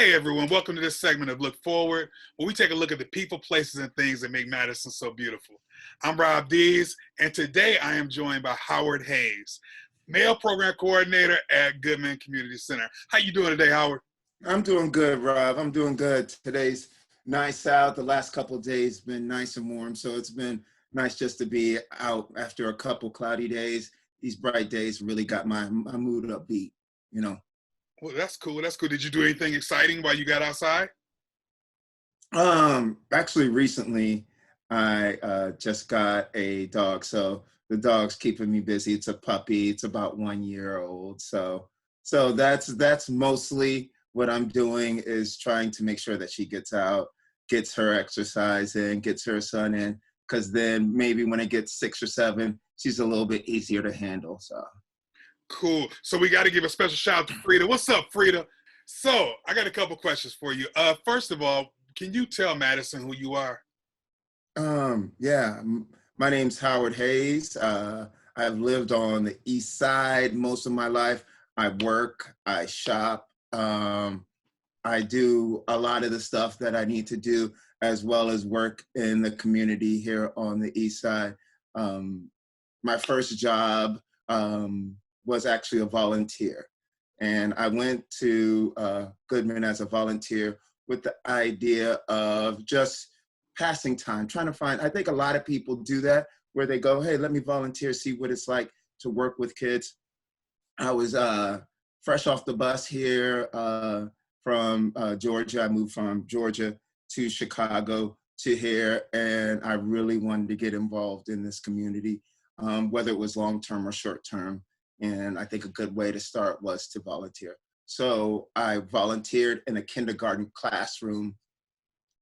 Hey everyone, welcome to this segment of Look Forward, where we take a look at the people, places, and things that make Madison so beautiful. I'm Rob Dees, and today I am joined by Howard Hayes, Male Program Coordinator at Goodman Community Center. How you doing today, Howard? I'm doing good, Rob. I'm doing good. Today's nice out. The last couple of days been nice and warm, so it's been nice just to be out after a couple cloudy days. These bright days really got my mood upbeat, you know. Well, that's cool. That's cool. Did you do anything exciting while you got outside? Actually, recently I just got a dog, so the dog's keeping me busy. It's a puppy. It's about 1 year old. So that's mostly what I'm doing is trying to make sure that she gets out, gets her exercise in, gets her sun in, because then maybe when it gets 6 or 7, she's a little bit easier to handle. So. Cool. So we got to give a special shout out to Frida. What's up, Frida? So I got a couple questions for you. First of all, can you tell Madison who you are? Yeah, my name's Howard Hayes. I've lived on the East Side most of my life. I work, I shop, I do a lot of the stuff that I need to do, as well as work in the community here on the East Side. My first job was actually a volunteer. And I went to Goodman as a volunteer with the idea of just passing time, trying to find, I think a lot of people do that, where they go, hey, let me volunteer, see what it's like to work with kids. I was fresh off the bus here from Georgia. I moved from Georgia to Chicago to here, and I really wanted to get involved in this community, whether it was long-term or short-term. And I think a good way to start was to volunteer. So I volunteered in a kindergarten classroom,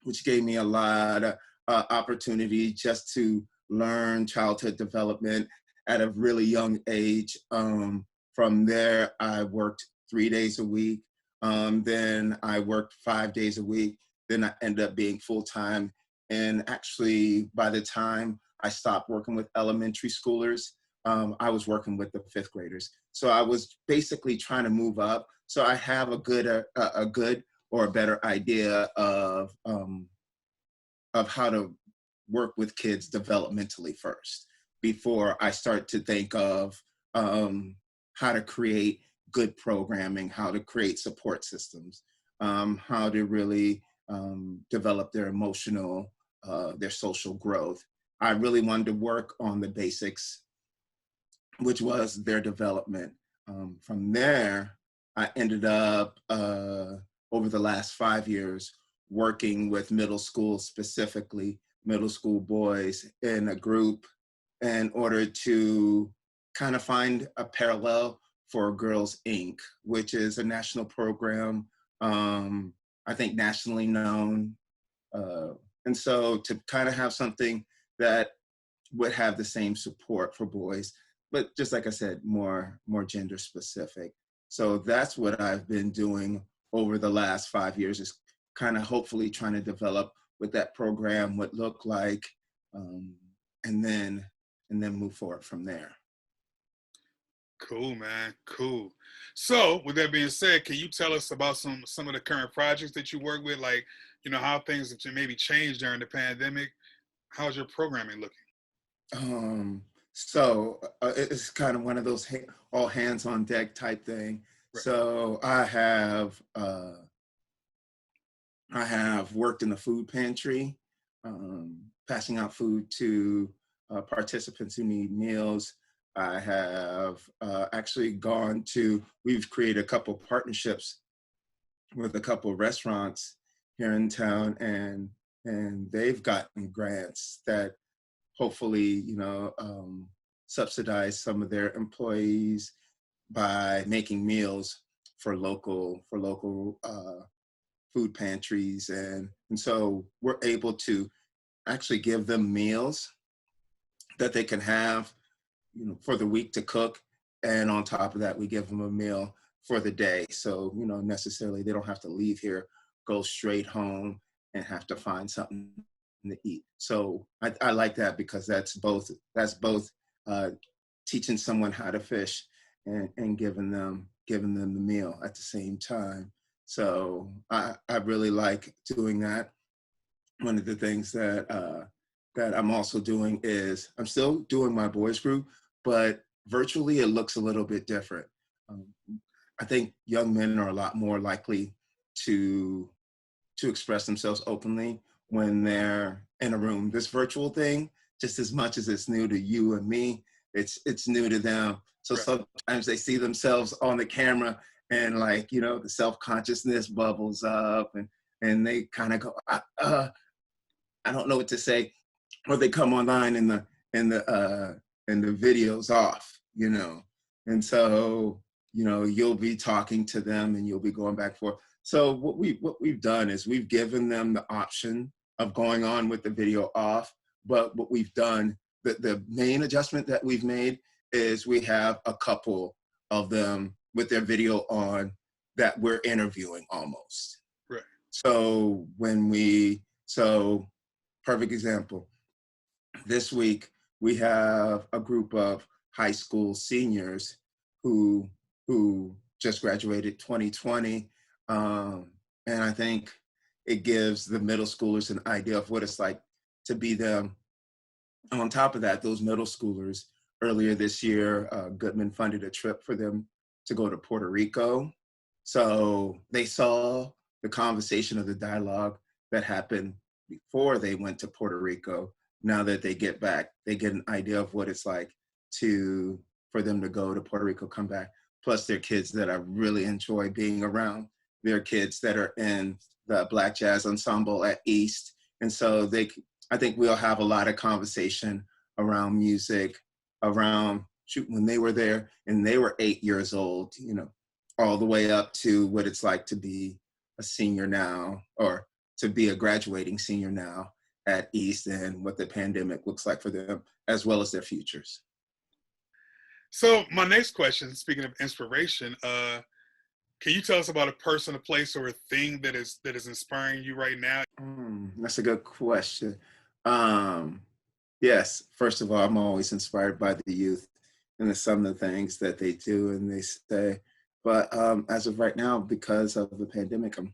which gave me a lot of opportunity just to learn childhood development at a really young age. From there, I worked 3 days a week. Then I worked 5 days a week. Then I ended up being full-time. And actually, by the time I stopped working with elementary schoolers, I was working with the 5th graders. So I was basically trying to move up. So I have a good or a better idea of how to work with kids developmentally first, before I start to think of how to create good programming, how to create support systems, how to really develop their emotional, their social growth. I really wanted to work on the basics, which was their development. From there, I ended up, over the last 5 years, working with middle school, specifically middle school boys, in a group in order to kind of find a parallel for Girls Inc., which is a national program, I think nationally known. And so to kind of have something that would have the same support for boys, but just like I said, more gender specific. So that's what I've been doing over the last 5 years, is kind of hopefully trying to develop what that program would look like, and then move forward from there. Cool, man. Cool. So with that being said, can you tell us about some of the current projects that you work with, like, how things have maybe changed during the pandemic? How's your programming looking? So it's kind of one of those all hands on deck type thing. Right. So I have worked in the food pantry, passing out food to participants who need meals. I have actually we've created a couple partnerships with a couple of restaurants here in town, and they've gotten grants that hopefully, subsidize some of their employees by making meals for local food pantries. And so we're able to actually give them meals that they can have, for the week to cook. And on top of that, we give them a meal for the day. So, necessarily they don't have to leave here, go straight home and have to find something to eat. So I like that, because that's both teaching someone how to fish and giving them the meal at the same time. So I really like doing that. One of the things that that I'm also doing is I'm still doing my boys group, but virtually it looks a little bit different. Um, I think young men are a lot more likely to express themselves openly when they're in a room. This virtual thing, just as much as it's new to you and me, it's new to them. So Right. sometimes they see themselves on the camera and like, you know, the self-consciousness bubbles up and they kind of go, I don't know what to say, or they come online and the video's off, you know. And so, you know, you'll be talking to them and you'll be going back and forth. So what we've done is we've given them the option of going on with the video off. But what we've done, the main adjustment that we've made is we have a couple of them with their video on that we're interviewing almost. Right. So so perfect example. This week, we have a group of high school seniors who just graduated 2020. And I think it gives the middle schoolers an idea of what it's like to be them. On top of that, those middle schoolers, earlier this year, Goodman funded a trip for them to go to Puerto Rico. So they saw the conversation of the dialogue that happened before they went to Puerto Rico. Now that they get back, they get an idea of what it's like for them to go to Puerto Rico, come back. Plus, they're kids that I really enjoy being around. They're kids that are in the Black Jazz Ensemble at East, and so I think we'll have a lot of conversation around music, around when they were there and they were 8 years old, you know, all the way up to what it's like to be a senior now, or to be a graduating senior now at East, and what the pandemic looks like for them, as well as their futures. So my next question, speaking of inspiration, can you tell us about a person, a place, or a thing that is inspiring you right now? That's a good question. Yes, first of all, I'm always inspired by the youth and some of the things that they do and they say. But as of right now, because of the pandemic, I'm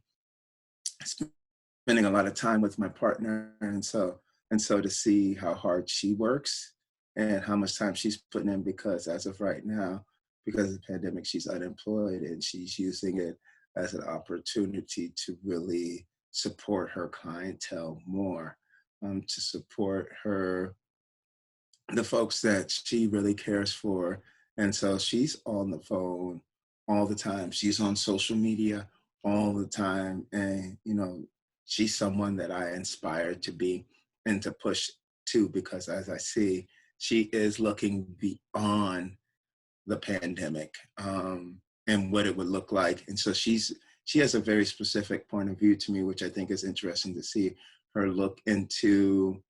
spending a lot of time with my partner, and so to see how hard she works and how much time she's putting in, because as of right now, because of the pandemic, she's unemployed and she's using it as an opportunity to really support her clientele more, to support the folks that she really cares for. And so she's on the phone all the time. She's on social media all the time. And, you know, she's someone that I inspire to be and to push to, because as I see, she is looking beyond the pandemic, and what it would look like. And so she has a very specific point of view to me, which I think is interesting to see her look into,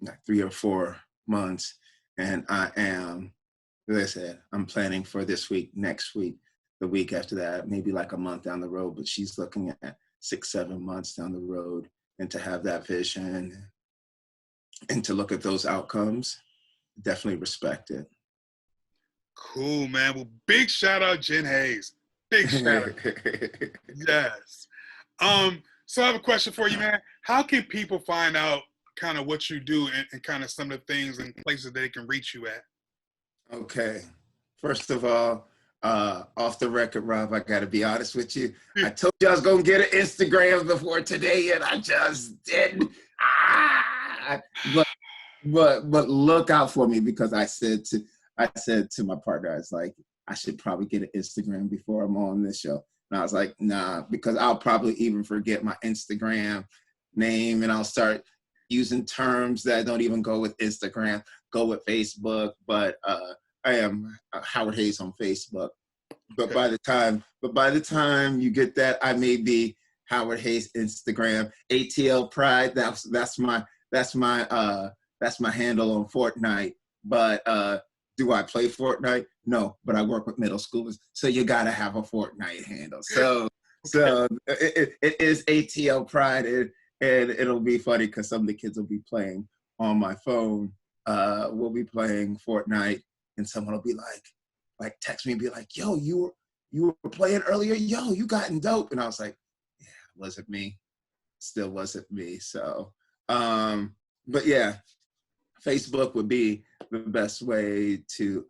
like, 3 or 4 months. And as I said, I'm planning for this week, next week, the week after that, maybe like a month down the road, but she's looking at 6, 7 months down the road. And to have that vision and to look at those outcomes, definitely respect it. Cool, man. Well, big shout out, Jen Hayes. Big shout out. Yes. So I have a question for you, man. How can people find out kind of what you do and kind of some of the things and places they can reach you at? Okay. First of all, off the record, Rob, I got to be honest with you. I told you I was going to get an Instagram before today, and I just didn't. But look out for me, because I said to my partner, I was like, I should probably get an Instagram before I'm on this show. And I was like, nah, because I'll probably even forget my Instagram name, and I'll start using terms that don't even go with Instagram, go with Facebook. But I am Howard Hayes on Facebook. But by the time you get that, I may be Howard Hayes Instagram, ATL Pride. That's my handle on Fortnite. But do I play Fortnite? No, but I work with middle schoolers, so you gotta have a Fortnite handle. So it is ATL Pride, and it'll be funny because some of the kids will be playing on my phone. We'll be playing Fortnite, and someone will be like text me and be like, "Yo, you were playing earlier. Yo, you gotten dope." And I was like, wasn't me. Still wasn't me. So, but yeah, Facebook would be the best way to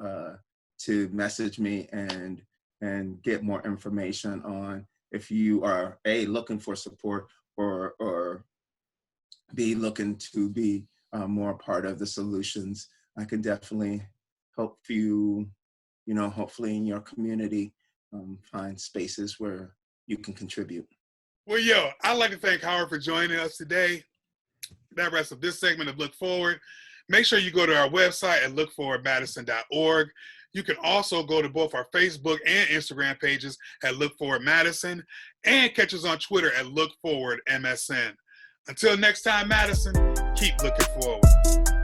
message me and get more information on if you are looking for support or B looking to be more part of the solutions. I can definitely help you, hopefully in your community, find spaces where you can contribute. Well, yo, I'd like to thank Howard for joining us today. That wraps up this segment of Look Forward. Make sure you go to our website at lookforwardmadison.org. You can also go to both our Facebook and Instagram pages at Look Forward Madison, and catch us on Twitter at Look Forward MSN. Until next time, Madison, keep looking forward.